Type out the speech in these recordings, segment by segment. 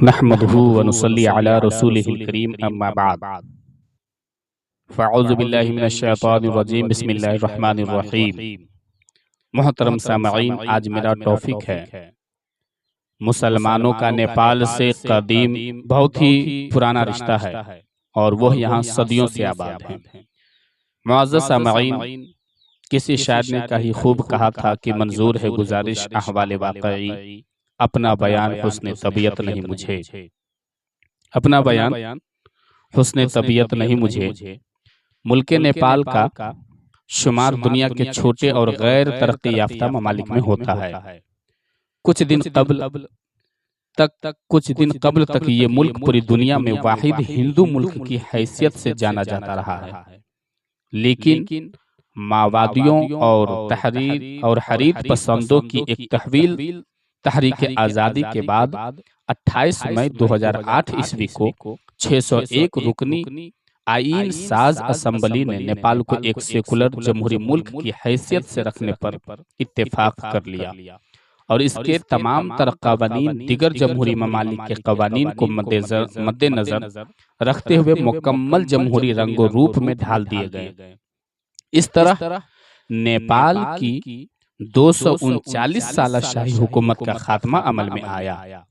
नहमदुहु व नुसल्ली अला रसूलिहिल करीम अम्मा बाद फ़अऊज़ु बिल्लाहि मिनश शैतानिर रजीम बिस्मिल्लाहिर रहमानिर रहीम। मोहतरम सामईन, आज मेरा टॉपिक है मुसलमानों का नेपाल से कदीम बहुत ही पुराना रिश्ता है और वह यहाँ सदियों से आबाद है। मुअज़्ज़ज़ सामईन, किसी शायर ने कहीं खूब कहा था कि मंजूर है गुजारिश अहवाले वाक़ई, अपना बयान हुस्न तबीयत नहीं मुझे, अपना बयान हुस्न तबीयत नहीं मुझे। मुल्क नेपाल का शुमार दुनिया के छोटे और गैर तरक्की याफ्ता ममालिक में होता है। कुछ दिन कबल तक ये मुल्क पूरी दुनिया में वाहिद हिंदू मुल्क की हैसियत से जाना जाता रहा है, लेकिन माओवादियों और तहरीर और हरीत पसंदों की एक तहवील तहरीक आज़ादी के बाद 28 मई 2008 ईस्वी को 601 रुकनी आईन साज असम्बली ने नेपाल को एक सेकुलर जमहूरी मुल्क की हैसियत से रखने पर इत्तेफाक कर लिया और इसके तमाम तर कवानीन दिगर जमहूरी ममालिक के कवानीन को मद्देनजर रखते हुए मुकम्मल जमहूरी रंगो रूप में ढाल दिए गए। इस तरह नेपाल की 239 साल शाही हुकूमत का खात्मा अमल में आया।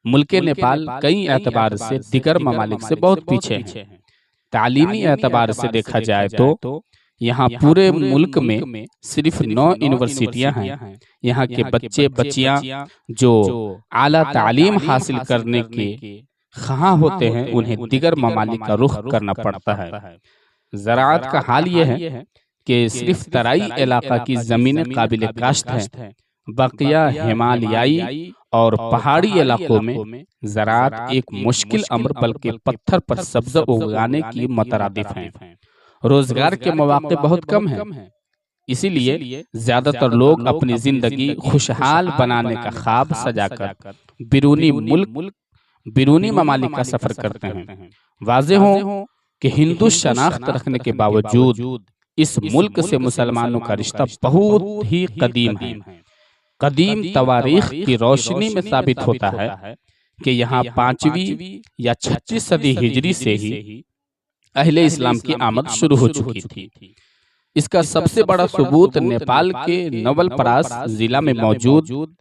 मुल्क नेपाल कई एतबार से दिगर ममालिक से बहुत पीछे है। तालीमी एतबार से देखा जाए तो यहाँ पूरे मुल्क में सिर्फ 9 यूनिवर्सिटियां हैं। यहाँ के बच्चे बच्चियां जो आला तालीम हासिल करने के ख़्वाह होते हैं, उन्हें दिगर ममालिक का रुख करना पड़ता है। ज़राअत का हाल यह है कि सिर्फ तराई इलाका की ज़मीनें काबिल काश्त हैं, बकिया हिमालयाई और पहाड़ी इलाकों में ज़राअत एक मुश्किल अम्र बल्कि पत्थर पर सब्ज़ उगाने की मतरादिफ हैं। रोजगार के मौके बहुत कम हैं, इसीलिए ज्यादातर लोग अपनी जिंदगी खुशहाल बनाने का ख्वाब सजाकर बिरूनी ममालिक का सफर करते हैं। वाज़े हो कि हिंदू शनाख्त रखने के बावजूद इस मुल्क से मुसलमानों का रिश्ता बहुत ही कदीम है। कदीम तवारीख की रोशनी में साबित होता है कि यहाँ 5वीं या 36 सदी हिजरी से ही अहले इस्लाम की आमद शुरू हो चुकी थी। इसका सबसे बड़ा सबूत नेपाल के नवलपरास जिला में मौजूद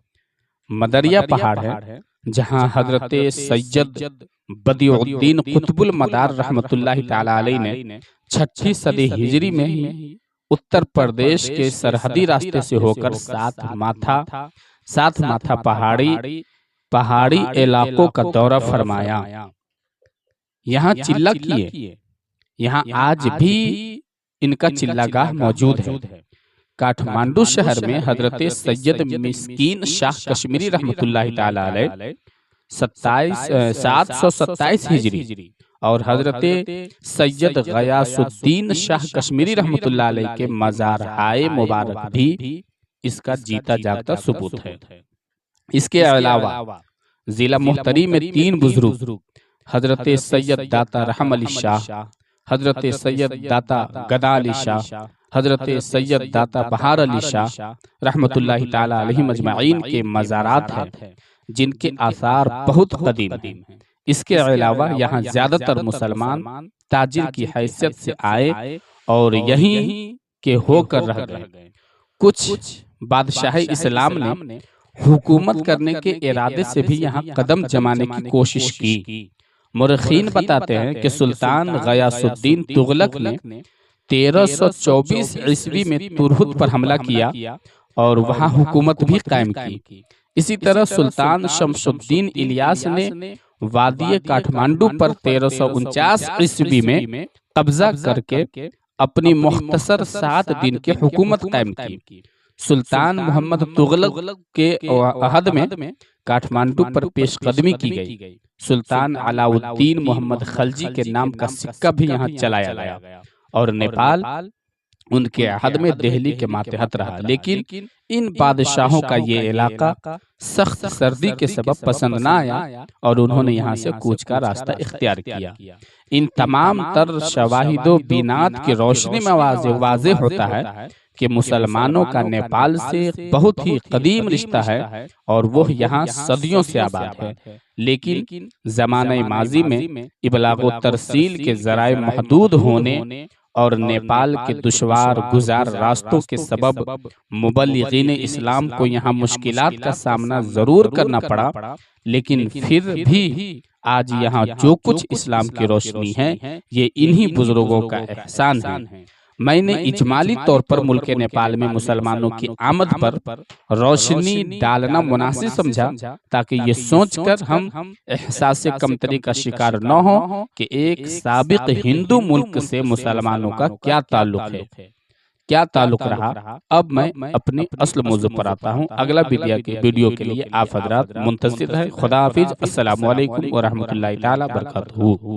मदरिया पहाड़ है, जहाँ हजरत सैयद बदिउद्दीन कुतुबुल मदार रहमतुल्लाहि तआला अलैहि ने 6ठी सदी हिजरी में ही उत्तर प्रदेश के सरहदी रास्ते से होकर सात माथा पहाड़ी इलाकों का दौरा फरमाया। यहाँ चिल्ला किए, यहाँ आज भी इनका चिल्लागाह मौजूद है। काठमांडू शहर में हजरत सैयद मिस्कीन शाह कश्मीरी रहमतुल्लाहि तआला अलैहि 727 हिजरी और हजरत सैयद गयासुद्दीन शाह कश्मीरी रहमतुल्लाह अलैहि के मजार हाय मुबारक भी इसका जीता जागता सबूत है। इसके अलावा जिला मुहतरी में 3 बुजुर्ग हजरत सैयद दाता रहम अली शाह, हजरत सैयद दाता गदा अली शाह, हजरत सैयद दाता बहार अली शाह रहमतुल्लाहि ताला अलैहिम अजमाइन के मज़ारात हैं, जिनके आसार बहुत कदीम हैं। इसके अलावा यहाँ ज्यादातर मुसलमान ताजिर की हैसियत से आए और यहीं के होकर रह गए। कुछ बादशाह इस्लाम ने हुकूमत करने के इरादे से भी यहाँ कदम जमाने की कोशिश की। मुर्खीन बताते हैं कि सुल्तान गयासुद्दीन तुगलक ने 1324 ईस्वी में तुरहुत पर हमला किया और वहां हुकूमत भी कायम की। इसी तरह सुल्तान शमसुद्दीन इलियास ने वादी काठमांडू पर 1349 ईस्वी में कब्जा करके अपनी मुख्तसर 7 दिन की हुकूमत कायम की। सुल्तान मोहम्मद तुगलक के अहद में काठमांडू पर पेशकदमी की गई। सुल्तान अलाउद्दीन मोहम्मद खलजी के नाम का सिक्का भी यहाँ चलाया गया और नेपाल उनके अहद में दिल्ली के मातहत रहा। लेकिन इन बादशाहों का ये इलाका सख्त सर्दी के सबब पसंद न आया और उन्होंने यहाँ से कूच का रास्ता इख्तियार किया। इन तमाम तर शवाहिदो बीनात की रोशनी में वाज़े होता है कि मुसलमानों का नेपाल से बहुत ही कदीम रिश्ता है और वो यहाँ सदियों से आबाद है, लेकिन ज़माने माजी में इबलागो तरसील के ज़राए महदूद होने और नेपाल के दुश्वार गुजार रास्तों के सबब मुबल्लिगीन इस्लाम को यहाँ मुश्किलात का सामना जरूर करना पड़ा, लेकिन फिर भी आज यहाँ जो कुछ इस्लाम की रोशनी है ये इन्हीं बुजुर्गों का एहसान है। मैंने इजमाली तौर पर मुल्क नेपाल में मुसलमानों की आमद पर रोशनी डालना मुनासिब समझा, ताकि ये सोचकर हम एहसास कमतरी का शिकार न हो कि एक साबिक हिंदू मुल्क से मुसलमानों का क्या ताल्लुक है, क्या ताल्लुक रहा। अब मैं अपनी असल मौजू पर आता हूँ। अगला वीडियो के लिए आप हजरात मुंतज़िर है। खुदा हाफिज। अस्सलामु अलैकुम व रहमतुल्लाहि तआला बरकातहू।